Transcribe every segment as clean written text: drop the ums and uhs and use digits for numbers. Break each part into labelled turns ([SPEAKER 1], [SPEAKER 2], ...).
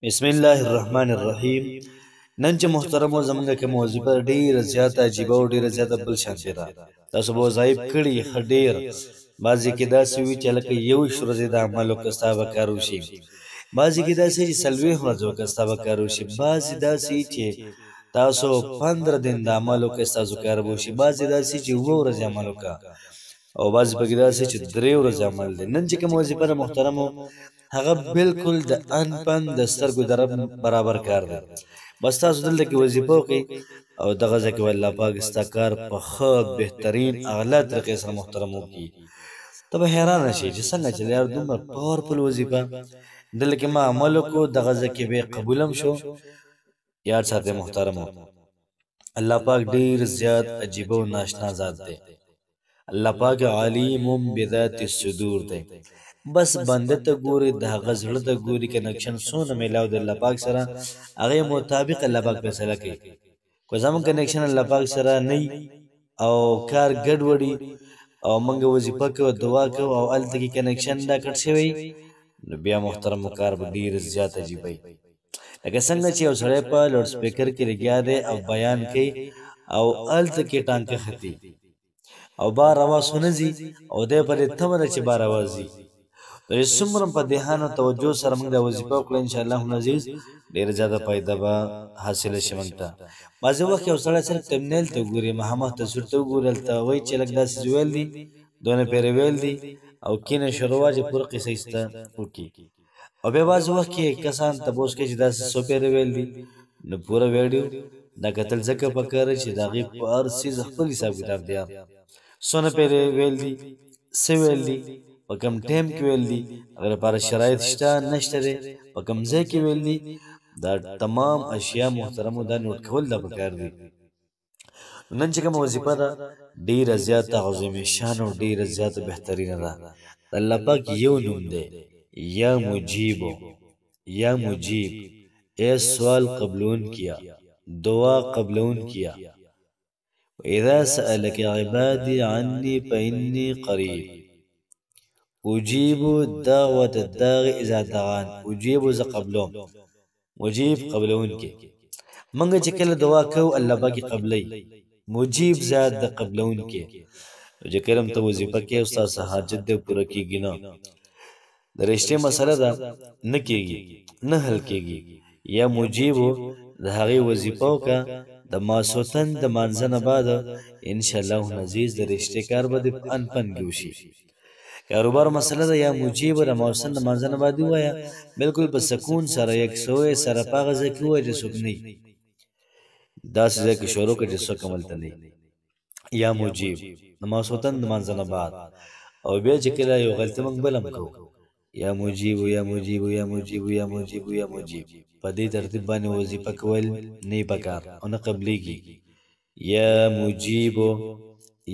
[SPEAKER 1] بسم الله الرحمن الرحیم. نن چې محترمو زمونږ کې موضوع ډیره زیاته عجیبه او ډیره زیاته بل شانتي ده. تاسو به وظایف کړي ښه ډیر بعضې کې داسې وي چې لکه یو ورځې د عمل وکړه ستا به کار وشي، بعضې کې داسې چې څلوېښت ورځې وکړه ستا به کار وشي، بعضې داسې چې تاسو 15 دن د عمل وکړه ستاسو کار به وشي، بعضې داسې چې 7 ورځې عمل وکړه او بعضې پکې داسې چې 3 ورځې عمل دی. نن چې کوم وظیفه ده محترمو هغه بالکل د ان پن د سترګو د رب برابر کار دی. بس تاسو دلته کې وظیفه وکړئ او دغه ځای کې به الله پاک ستا کار په ښه بهترین اعلی طریقې سره محترم وکړي. ته به حیرانه شې چې څنګه چې یار دومره پاورفل وظیفه دلته کې ما عمل وکړو، دغه ځای کې به قبول هم شو. یاد ساتئ محترمو، الله پاک ډېر زیات عجیبه او ناشنا ذات دی. الله پاک علیم بذات الصدور دی. بس بنده ته ګوري، د هغه زړه ته ګوري، کنکشن څونه میلاو د الله پاک سره هغې مطابق الله پاک فیصله کوي. که زموږ کنکشن الله پاک سره نه او کار ګډوډي او موږ وظیفه کوو دعا کوو او هلته کې کنکشن دا کټ شوی، نو بیا محترمو کار به ډېر زیات عجیبه وي. لکه څنګه چې یو سړی په لوډ سپیکر کې لګیا دی او بیان کوي او هلته کې ټانکه ختي او بار اواز ونه ځي او دی په دې تمه ده چې بار اواز ځي. نو څومره په دهان او توجه سره موږ دا وظیفه وکړو انشاءالله عزیز ډېره زیاته فایده به حاصله شي موږ ته. بعضې وخت یو سړی صرف تمنیل ته ګوري، محمد تصویر ته وګوري، هلته وایي چې لږ داسې ویل دي، دونه پېرې ویل دي او کینه شروع چې پوره قصه یې سته وکړي. او بیا بعضې وخت کې کسان تپوس کوي چې داسې څو پېرې ویل دي، نو پوره ویډیو دا کتل ځکه پکار دی چې د هغې په هر څیز خپل حساب کتاب دی، څونه پېرې ویل دي، څه ویل دي، په کوم ټایم کې ویل دي، هغې لپاره شرایط شته نشته دی، په کوم ځای کې ویل دي، دا تمام اشیا محترمو دا نوټ کول دا پکار دي. نن چې کومه وظیفه ده ډېره زیاته عظیم شان او ډېره زیاته بهترینه ده. د الله پاک یو نوم دی، یا مجیبو، یا مجیب، اے سوال قبلون کیا، دعا قبلون کیا. وَإِذَا سَأَلَكَ عِبَادِي عَنِّي فَإِنِّي قَرِيبٌ اجیب دعوت الداع اذا دعان. اجیب ز قبلوم، مجیب قبلون کې موږ چې کله دعا کوو الله پاک قبلوي، مجیب ذات د قبلون کې. چې کله ته وظیفه کې او ستاسو حاجت دې پوره کېږي نه د رښتې مسله ده نه کېږي نه حل کېږي، یا مجیبو د هغې وظیفه وکړه د ماسوتن د مانځه نه بعد انشاءالله عزیز د رښتې کار به دې په ان پن کې وشي. کاروبار مسله ده یا مجیب د ماسوتن د مانځه نه بعد ووایه، بلکل په سکون سره یکسوی سره په هغه ځای کې ووایه چې څوک نه وي، داسې ځای کې شروع کړه چې څوک هملته نه وي. یا مجیب د ماسوتن د مانځه نه بعد. او بیا چې کله یو غلطي موږ بل هم کوو، یا مجیب یا مجیب یا مجیب یا مجیب یا مجیب، په دې ترتیب باندې وظیفه کول نه پکار او نه قبلیږي. یا مجیب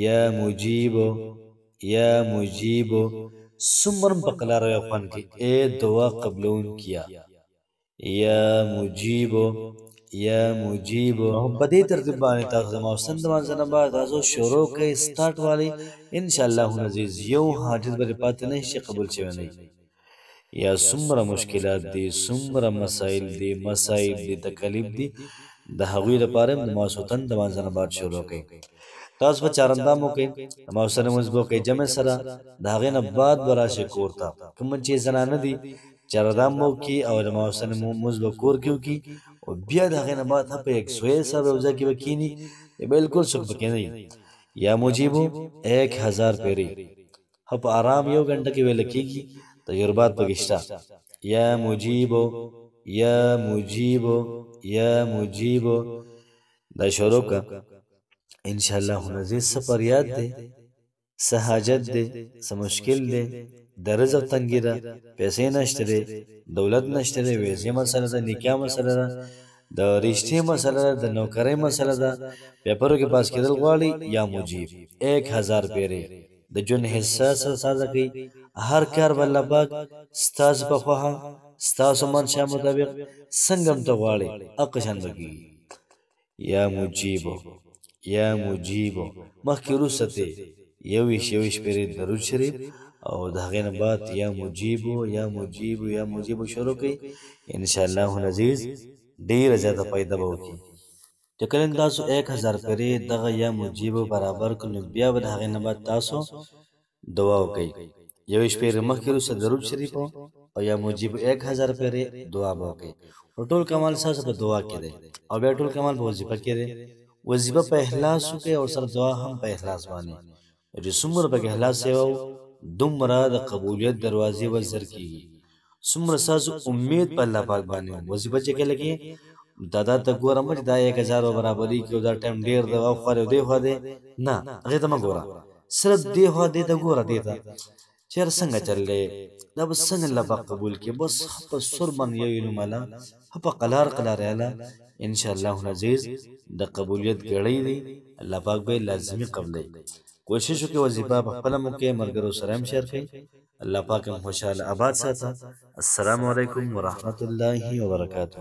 [SPEAKER 1] یا مجیب یا مجیب څومره په قلاره یو خوند کې اے دعا قبلون کیا، یا مجیب یا مجیب. په دې ترتیب باندې تاسو د ماسوتن د مانځه نه بعد تاسو شروع کوئ سټارټ والی انشاءالله عزیز یو حاجت به پاتې نه شي قبول شوی نه. یا څومره مشکلات دي، څومره مسایل دي تکلیف دي، د هغوی لپاره د ماسوتن د مانځه نه بعد شروع کوئ. تاسو به چارندام وکئ، د ماسوتن لمونځ به وکئ جمع سره، د هغې نه بعد به راشئ کور ته. کوم چې زنانه دي چارندام به وکړي او د ماسوتن لمونځ به کور کې وکړي او بیا د هغې نه بعد په یکسوی سره یو ځای کې به کښېني، بلکل څوک پکې نه وي. یا مجیبو 1000 پېرې ښه په ارام 1 ګنټه کې ویله کېږي، تجربات پکې شته. یا مجیبو یا مجیبو یا مجیبو دا شروع که انشاءالله عزیز. څه فریاد دی، څه حاجت دی، څه مشکل دی، د رزق تنګي ده، پیسې نشته دی، دولت نشته دی، ویزې مسله ده، نکاح مسله ده، د رشتې مسله ده، د نوکرۍ مسله ده، پیپرو کې پاس کېدل غواړي، یا مجیب 1000 پېرې د ژوند حصه سره سازه کوي. هر کار به الله پاک ستاسو په خوښه ستاسو منشا مطابق څنګه هم ته غواړئ هغه شان به کېږي. یا مجیبو یا مجیبو مخکې وروسته ته 21 پېرې درود شریف او د هغې نه بعد یا مجیبو شروع کړئ انشاءالله العزیز ډېره زیاته فایده به وکړي. چې کله تاسو 1000 پیرې دغه یا مجیبو برابر کړو نو بیا به د هغې نه بعد تاسو دعا وکړئ. یوې شپې مخکې وروسته درود شریف او یا مجیبو 1000 پیرې دعا به وکړئ. ټول کمال ستاسو په دعا کې دی او بیا ټول کمال په وظیفه کې دی. وظیفه په اخلاص وکړئ او سره دعا هم په اخلاص باندې. چې څومره پکې اخلاص یې دومره د قبولیت دروازې وزر کېږي. څومره ستاسو امید په الله پاک باندې وظیفه چې کله کې دا ته ګورم چې دا 1000 برابري کې دا ټایم ډېر دی او خو دې خو دې نه هغې ته مه ګوره، صرف دې خوا دې ته ګوره. دې ته چېر څنګه چل دی دا به څنګه الله پاک قبول کړي. بس په سر باندې یو علم الله په قلار یاله انشاءالله العزیز د قبولیت ګړۍ دی الله پاک به لازمي قبلوي. کوشش وکړئ وظیفه په خپله مو کې ملګرو سره هم شیر کړئ. الله پاک هم خوشحاله آباد ساته. السلام علیکم ورحمة الله وبرکاته.